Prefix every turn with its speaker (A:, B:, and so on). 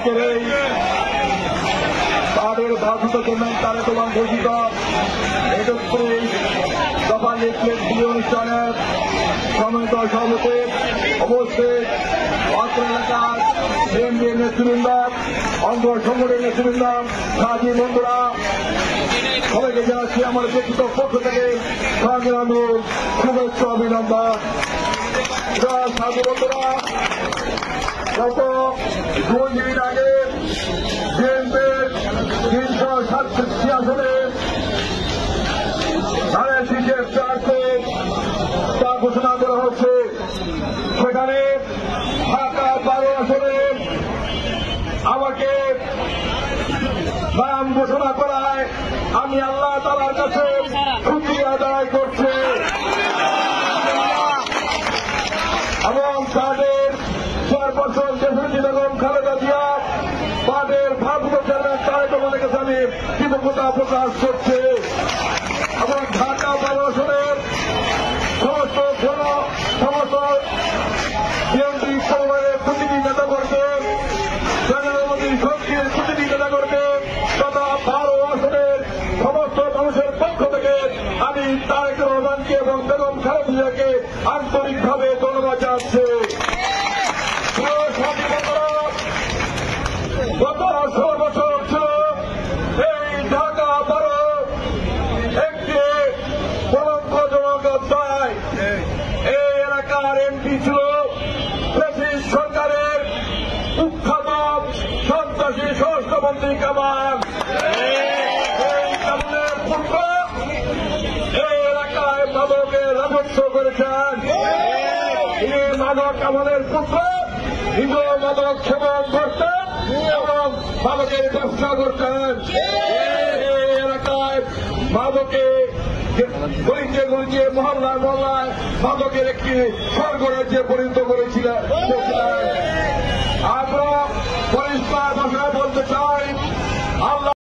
A: আজকের এই তাদের ভারত চেয়ারম্যান তারেক রহমান ঘোষিত 31 দফা লিফলেট বিলি অনুষ্ঠানের সম্মানিত সভাপতি উপস্থিত অত্র এলাকার বিএনপির নেতৃবৃন্দ, অঙ্গ সংগঠনের নেতৃবৃন্দ, সাথী বন্ধুরা, সবাইকে জানাচ্ছি আমার ব্যক্তিগত পক্ষ থেকে সংগ্রামী শুভেচ্ছা অভিনন্দন। সাথী বন্ধুরা, গত 2 দিন আগে বিএনপির 367 আসনে ধানের শীষের প্রার্থী তা ঘোষণা করা হচ্ছে। সেখানে ঢাকা 12 আসনে আমাকে নাম ঘোষণা করায় আমি আল্লাহ তাআলার কাছে শুকরিয়া আদায় করছি এবং তাদের 4 বছর দেশনেত্রী বেগম খালেদা জিয়া, তাদের ভারপ্রাপ্ত চেয়ারম্যান তারেক রহমানের কাছে আমি কৃতজ্ঞতা প্রকাশ করছি এবং ঢাকা 12 আসনের সমস্ত বিএনপি পরিবারের প্রতিটি নেতাকর্মী, জনগণের শক্তির প্রতিটি নেতাকর্মী তথা 12 আসনের সমস্ত মানুষের পক্ষ থেকে আমি তারেক রহমানকে এবং বেগম খালেদা জিয়াকে আন্তরিকভাবে ধন্যবাদ জানাচ্ছি। গত 16 বছর ছিল এই ঢাকা 12 একটি কলঙ্কজনক অধ্যায়। এই এলাকার এমপি ছিল ব্রিটিশ সরকারের কুখ্যাত সন্ত্রাসী স্বরাষ্ট্রমন্ত্রী কামাল। এই কামালের পুত্র এই এলাকায় মাদকের রাজত্ব করেছেন। তিনি মাদক কামালের পুত্র হিন্দু মাদক সেবন করতেন এবং মাদকের ব্যবসা করতেন। এই এলাকায় মাদকে গলিতে গলিতে মহল্লায় মহল্লায় মাদকের একটি স্বর্গরাজ্যে পরিণত করেছিলেন। আমরা পরিষ্কার ভাষায় বলতে চাই, আল্লাহ